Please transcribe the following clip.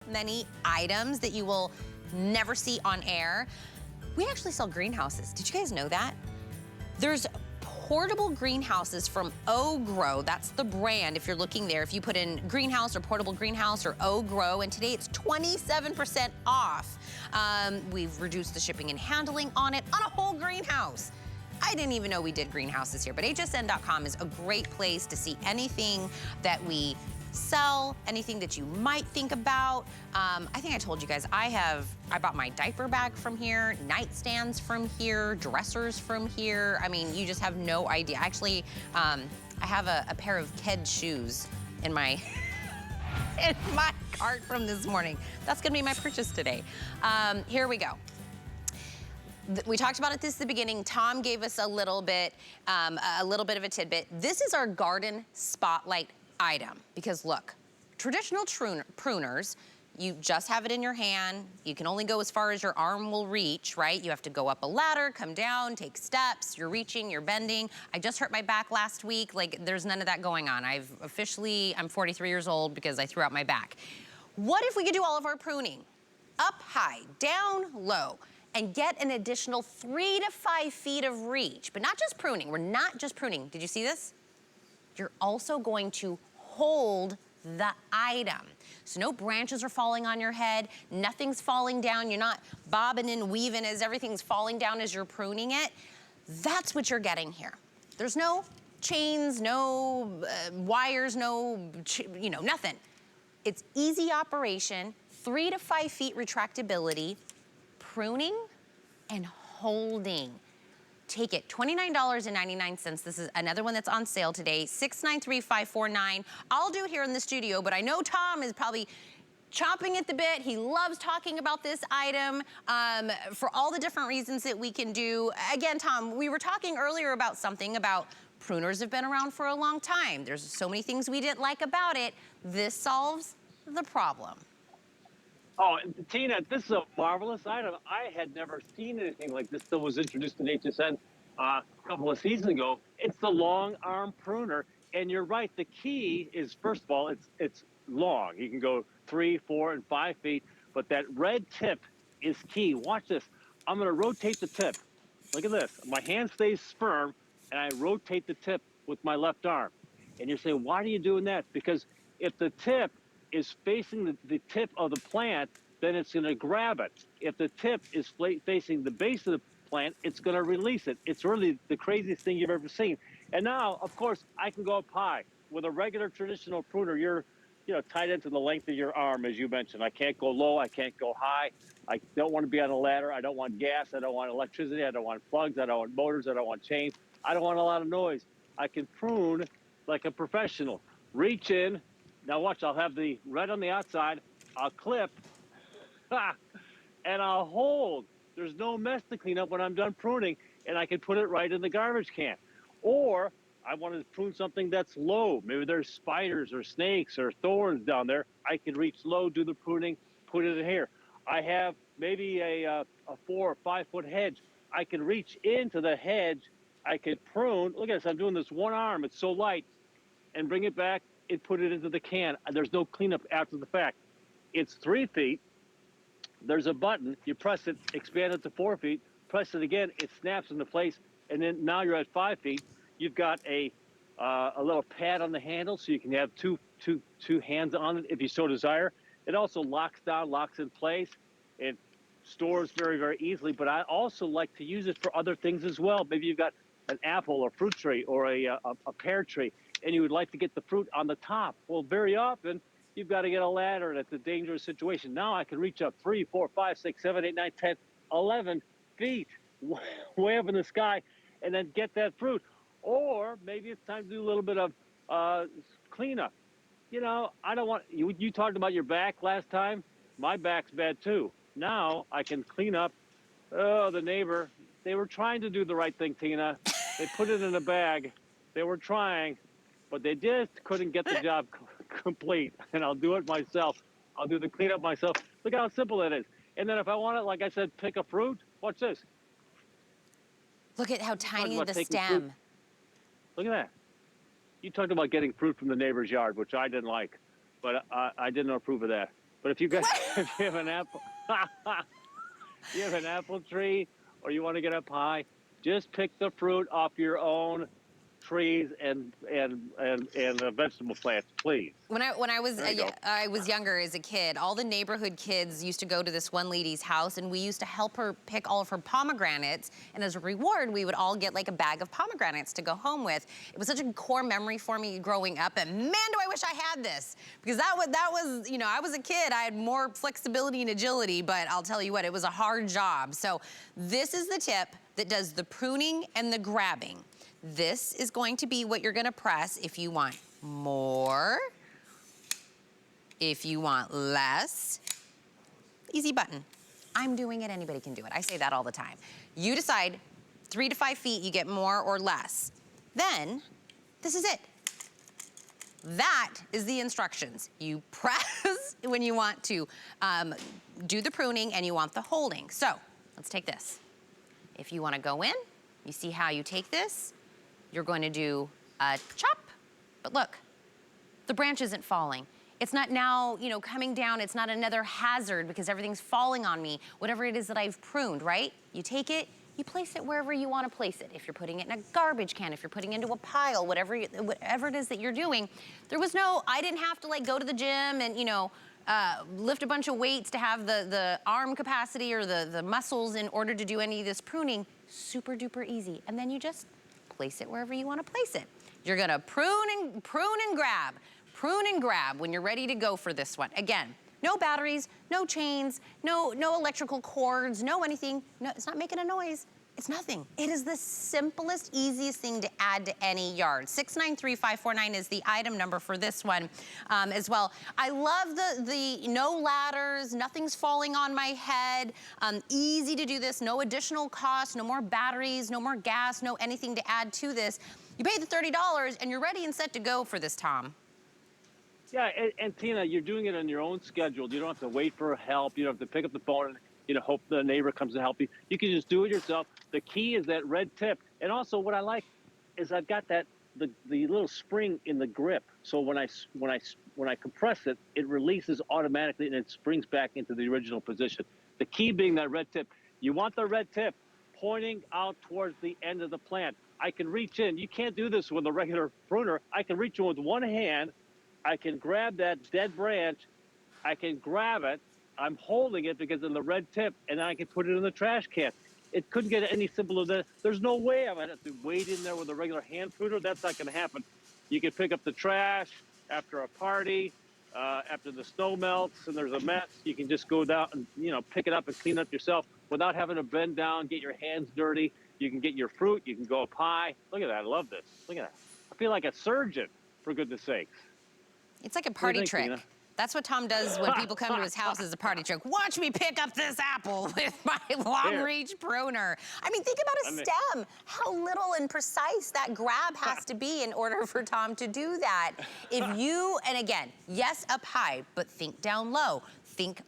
many items that you will never see on air. We actually sell greenhouses. Did you guys know that? There's portable greenhouses from O-Grow. That's the brand if you're looking there. If you put in greenhouse or portable greenhouse or O-Grow, and today it's 27% off. We've reduced the shipping and handling on it on a whole greenhouse. I didn't even know we did greenhouses here, but hsn.com is a great place to see anything that we sell, anything that you might think about. I think I told you guys, I bought my diaper bag from here, nightstands from here, dressers from here. I mean, you just have no idea. Actually, I have a pair of Ked shoes in my in my cart from this morning. That's gonna be my purchase today. Here we go. We talked about it this at the beginning. Tom gave us a little bit of a tidbit. This is our garden spotlight item, because look, traditional pruners, you just have it in your hand. You can only go as far as your arm will reach, right? You have to go up a ladder, come down, take steps. You're reaching, you're bending. I just hurt my back last week. Like, there's none of that going on. I'm 43 years old because I threw out my back. What if we could do all of our pruning up high, down low, and get an additional 3 to 5 feet of reach? But not just pruning. We're not just pruning. Did you see this? You're also going to hold the item. So no branches are falling on your head, nothing's falling down, you're not bobbing and weaving as everything's falling down as you're pruning it. That's what you're getting here. There's no chains, no wires, nothing. It's easy operation, 3 to 5 feet retractability, pruning and holding. Take it, $29.99. This is another one that's on sale today, $693,549. I'll do it here in the studio, but I know Tom is probably chomping at the bit. He loves talking about this item for all the different reasons that we can do. Again, Tom, we were talking earlier about something about pruners have been around for a long time. There's so many things we didn't like about it. This solves the problem. Oh, Tina, this is a marvelous item. I had never seen anything like this that was introduced in HSN a couple of seasons ago. It's the long arm pruner, and you're right. The key is, first of all, it's long. You can go 3, 4, and 5 feet, but that red tip is key. Watch this. I'm going to rotate the tip. Look at this. My hand stays firm, and I rotate the tip with my left arm. And you're saying, why are you doing that? Because if the tip is facing the tip of the plant, then it's going to grab it. If the tip is facing the base of the plant, it's going to release it. It's really the craziest thing you've ever seen. And now, of course, I can go up high. With a regular traditional pruner, you're tied into the length of your arm, as you mentioned. I can't go low, I can't go high. I don't want to be on a ladder. I don't want gas, I don't want electricity, I don't want plugs, I don't want motors, I don't want chains. I don't want a lot of noise. I can prune like a professional. Reach in. Now watch, I'll have the red on the outside, I'll clip, and I'll hold. There's no mess to clean up when I'm done pruning, and I can put it right in the garbage can. Or I want to prune something that's low. Maybe there's spiders or snakes or thorns down there. I can reach low, do the pruning, put it in here. I have maybe a 4 or 5 foot hedge. I can reach into the hedge. I can prune. Look at this, I'm doing this one arm. It's so light. And bring it back and put it into the can. There's no cleanup after the fact. It's 3 feet. There's a button. You press it, expand it to 4 feet. Press it again. It snaps into place. And then now you're at 5 feet. You've got a little pad on the handle, so you can have two hands on it if you so desire. It also locks down, locks in place. It stores very, very easily. But I also like to use it for other things as well. Maybe you've got an apple or fruit tree or a pear tree, and you would like to get the fruit on the top. Well, very often, you've got to get a ladder, and it's a dangerous situation. Now I can reach up 3, 4, 5, 6, 7, 8, 9, 10, 11 feet way up in the sky and then get that fruit. Or maybe it's time to do a little bit of cleanup. You know, I don't want, you talked about your back last time. My back's bad too. Now I can clean up. Oh, the neighbor, they were trying to do the right thing, Tina. They put it in a bag. They were trying, but they just couldn't get the job complete. And I'll do it myself. I'll do the cleanup myself. Look how simple it is. And then if I want to, like I said, pick a fruit, watch this. Look at how tiny the stem. Fruit. Look at that. You talked about getting fruit from the neighbor's yard, which I didn't like, but I didn't approve of that. But if you guys, if you have an apple, you have an apple tree, or you want to get up high, just pick the fruit off your own trees and vegetable plants, please. When I was younger as a kid, all the neighborhood kids used to go to this one lady's house, and we used to help her pick all of her pomegranates, and as a reward, we would all get like a bag of pomegranates to go home with. It was such a core memory for me growing up, and man, do I wish I had this, because that was, you know, I was a kid, I had more flexibility and agility, but I'll tell you what, it was a hard job. So this is the tip that does the pruning and the grabbing. This is going to be what you're gonna press if you want more, if you want less. Easy button. I'm doing it, anybody can do it. I say that all the time. You decide 3 to 5 feet, you get more or less. Then, this is it. That is the instructions. You press when you want to do the pruning and you want the holding. So, let's take this. If you wanna go in, you see how you take this? You're going to do a chop, but look, the branch isn't falling. It's not now, you know, coming down. It's not another hazard because everything's falling on me, whatever it is that I've pruned, right? You take it, you place it wherever you want to place it. If you're putting it in a garbage can, if you're putting it into a pile, whatever it is that you're doing, there was no, I didn't have to like go to the gym and, you know, lift a bunch of weights to have the arm capacity or the muscles in order to do any of this pruning. Super duper easy. And then you just place it wherever you want to place it. You're gonna prune and grab. Prune and grab when you're ready to go for this one. Again, no batteries, no chains, no electrical cords, no anything. No, it's not making a noise. It's nothing. It is the simplest, easiest thing to add to any yard. 693549 is the item number for this one as well. I love the no ladders, nothing's falling on my head. Easy to do this, no additional cost, no more batteries, no more gas, no anything to add to this. You pay the $30 and you're ready and set to go for this, Tom. Yeah, and Tina, you're doing it on your own schedule. You don't have to wait for help. You don't have to pick up the phone and, you know, hope the neighbor comes to help you. You can just do it yourself. The key is that red tip. And also what I like is I've got the little spring in the grip. So when I compress it, it releases automatically and it springs back into the original position. The key being that red tip. You want the red tip pointing out towards the end of the plant. I can reach in. You can't do this with a regular pruner. I can reach in with one hand. I can grab that dead branch. I can grab it. I'm holding it because of the red tip, and then I can put it in the trash can. It couldn't get any simpler than that. There's no way I'm gonna have to wade in there with a regular hand pruner. That's not gonna happen. You can pick up the trash after a party, after the snow melts and there's a mess. You can just go down and, you know, pick it up and clean it up yourself without having to bend down, get your hands dirty. You can get your fruit. You can go up high. Look at that. I love this. Look at that. I feel like a surgeon, for goodness sakes. It's like a party trick. Tina? That's what Tom does when people come to his house as a party trick. Watch me pick up this apple with my long reach pruner. I mean, think about a stem. How little and precise that grab has to be in order for Tom to do that. If you, and again, yes, up high, but think down low. Think